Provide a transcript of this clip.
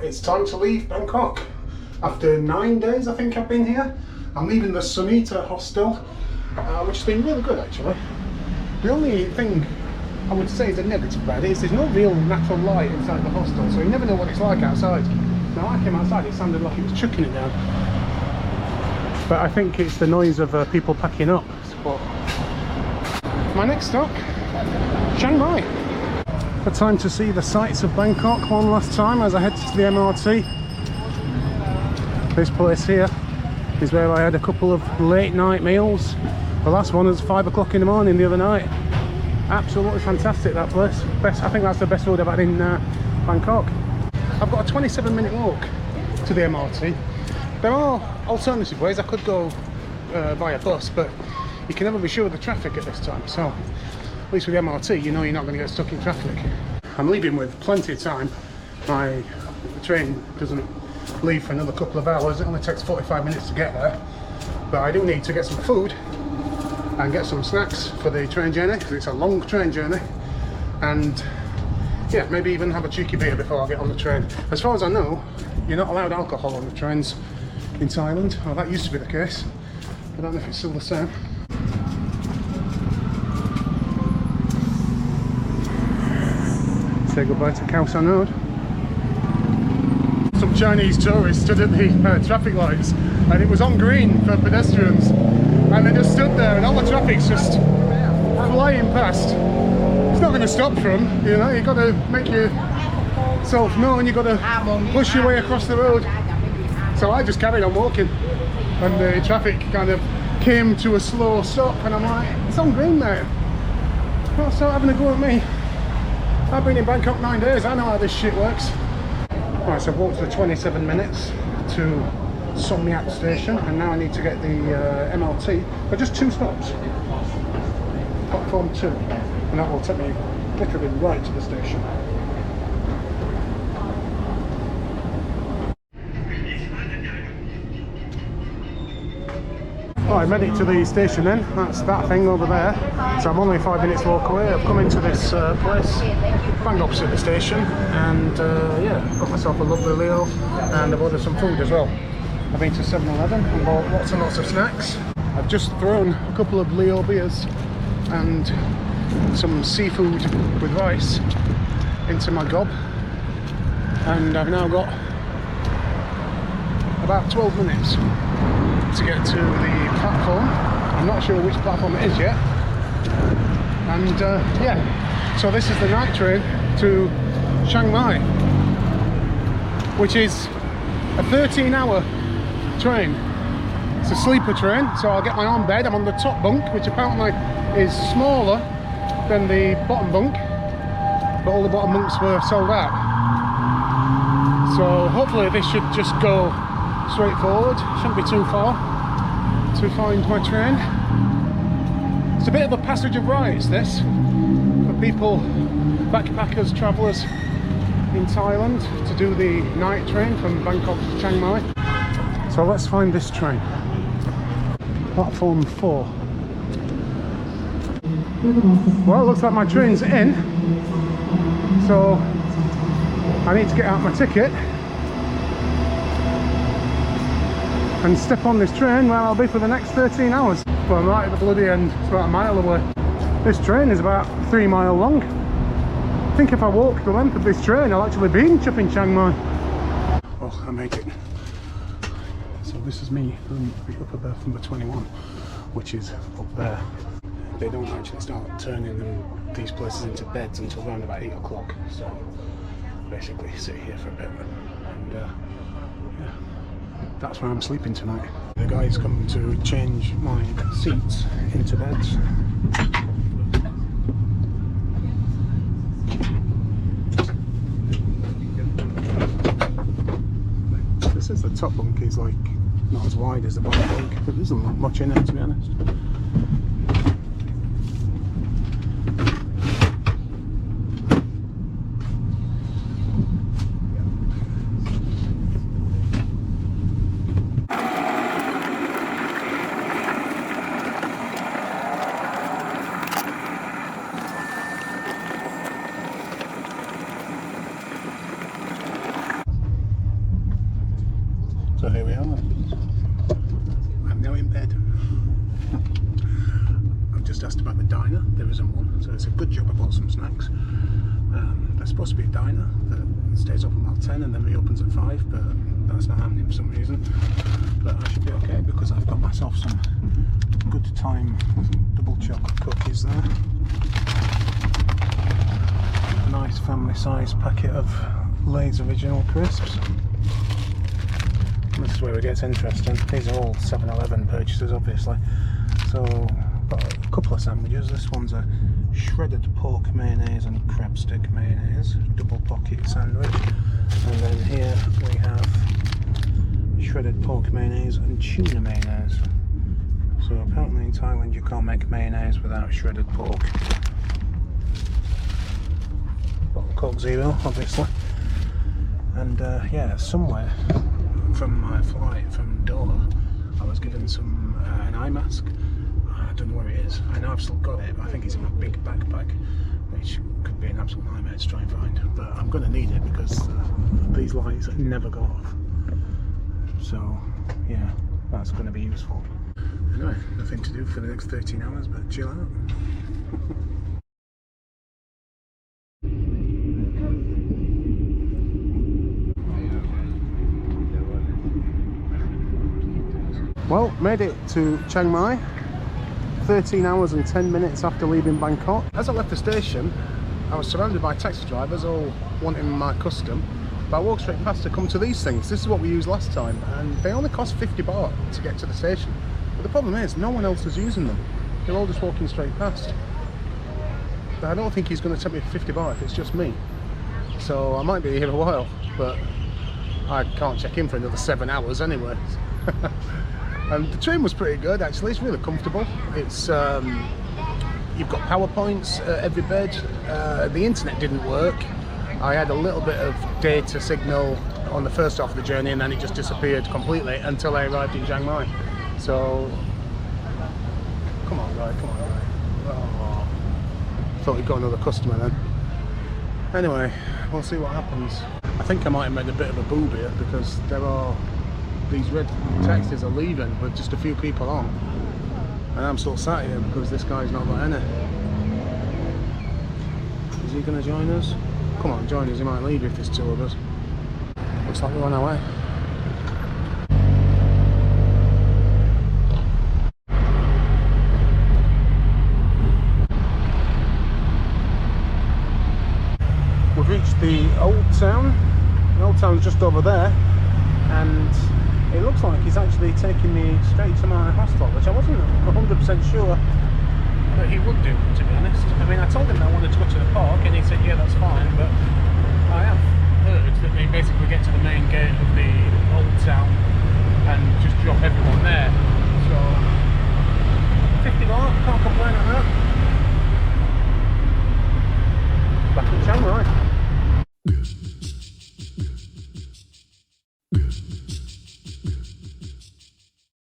It's time to leave Bangkok. After 9 days I think I've been here. I'm leaving the Sunita hostel, which has been really good actually. The only thing I would say is a negative about it is there's no real natural light inside the hostel, so you never know what it's like outside. Now I came outside, it sounded like it was chucking it down. But I think it's the noise of people packing up. But my next stop, Chiang Mai. The time to see the sights of Bangkok one last time as I head to the MRT. This place here is where I had a couple of late night meals. The last one was 5 o'clock in the morning the other night. Absolutely fantastic, that place. I think that's the best food I've had in Bangkok. I've got a 27-minute walk to the MRT. There are alternative ways. I could go via bus, but you can never be sure of the traffic at this time. So at least with the MRT, you know you're not going to get stuck in traffic. I'm leaving with plenty of time. The train doesn't leave for another couple of hours. It only takes 45 minutes to get there. But I do need to get some food and get some snacks for the train journey, because it's a long train journey. And yeah, maybe even have a cheeky beer before I get on the train. As far as I know, you're not allowed alcohol on the trains in Thailand. Well, that used to be the case. I don't know if it's still the same. Say goodbye to Khao San Road. Some Chinese tourists stood at the traffic lights and it was on green for pedestrians, and they just stood there and all the traffic's just flying past. It's not going to stop for them, you know, you've got to make yourself known, you've got to push your way across the road. So I just carried on walking and the traffic kind of came to a slow stop and I'm like, it's on green mate, don't start having a go at me. I've been in Bangkok 9 days, I know how this shit works. Right, so I've walked the 27 minutes to Song Miat station and now I need to get the MRT, but just 2 stops. Platform 2, and that will take me literally right to the station. Right, I made it to the station then. That's that thing over there. So I'm only 5 minutes walk away. I've come into this place bang opposite the station, and yeah, got myself a lovely Leo, and I've ordered some food as well. I've been to 7-Eleven and bought lots and lots of snacks. I've just thrown a couple of Leo beers and some seafood with rice into my gob, and I've now got about 12 minutes to get to the platform. I'm not sure which platform it is yet. And yeah, so this is the night train to Chiang Mai, which is a 13-hour train. It's a sleeper train, so I'll get my own bed. I'm on the top bunk, which apparently is smaller than the bottom bunk, but all the bottom bunks were sold out. So hopefully this should just go straight forward, shouldn't be too far to find my train. It's a bit of a passage of rights, this, for people, backpackers, travellers in Thailand, to do the night train from Bangkok to Chiang Mai. So let's find this train. Platform 4. Well, it looks like my train's in, so I need to get out my ticket and step on this train where I'll be for the next 13 hours. Well, I'm right at the bloody end, it's about a mile away. This train is about 3 miles long. I think if I walk the length of this train, I'll actually be in Chiang Mai. Well, I made it. So this is me from the upper berth number 21, which is up there. They don't actually start turning these places into beds until around about 8 o'clock. So basically sit here for a bit, and yeah, that's where I'm sleeping tonight. The guy's come to change my seats into beds. This is the top bunk, is like not as wide as the bottom bunk, but there isn't much in it, to be honest. So here we are. I'm now in bed. I've just asked about the diner. There isn't one, so it's a good job I bought some snacks. There's supposed to be a diner that stays open about 10 and then reopens at 5, but that's not happening for some reason. But I should be okay because I've got myself some good time double chocolate cookies there. A nice family size packet of Lay's Original Crisps. This is where it gets interesting. These are all 7-Eleven purchases, obviously. So, got a couple of sandwiches. This one's a shredded pork mayonnaise and crab stick mayonnaise, double pocket sandwich. And then here we have shredded pork mayonnaise and tuna mayonnaise. So apparently in Thailand you can't make mayonnaise without shredded pork. Got Coke Zero, obviously. And yeah, somewhere from my flight from Doha, I was given an eye mask. I don't know where it is. I know I've still got it, but I think it's in my big backpack, which could be an absolute nightmare to try and find. But I'm going to need it because these lights never go off. So yeah, that's going to be useful. Anyway, nothing to do for the next 13 hours, but chill out. Well, made it to Chiang Mai, 13 hours and 10 minutes after leaving Bangkok. As I left the station, I was surrounded by taxi drivers all wanting my custom, but I walked straight past to come to these things. This is what we used last time, and they only cost 50 baht to get to the station. But the problem is, no one else is using them. They're all just walking straight past. But I don't think he's going to take me 50 baht if it's just me. So I might be here a while, but I can't check in for another 7 hours anyway. And the train was pretty good actually. It's really comfortable. It's you've got PowerPoints at every bed. The internet didn't work. I had a little bit of data signal on the first half of the journey, and then it just disappeared completely until I arrived in Chiang Mai. So come on, guy, come on, guy. Oh, thought we'd got another customer then. Anyway, we'll see what happens. I think I might have made a bit of a boob here because these red taxis are leaving with just a few people on, and I'm still sat here because this guy's not got any. Is he going to join us? Come on, join us. He might leave if there's two of us. Looks like we're on our way. We've reached the old town. The old town's just over there, and it looks like he's actually taking me straight to my hostel, which I wasn't 100% sure that he would do, to be honest. I mean, I told him I wanted to go to the park, and he said, yeah, that's fine, but I have heard that they basically get to the main gate of the old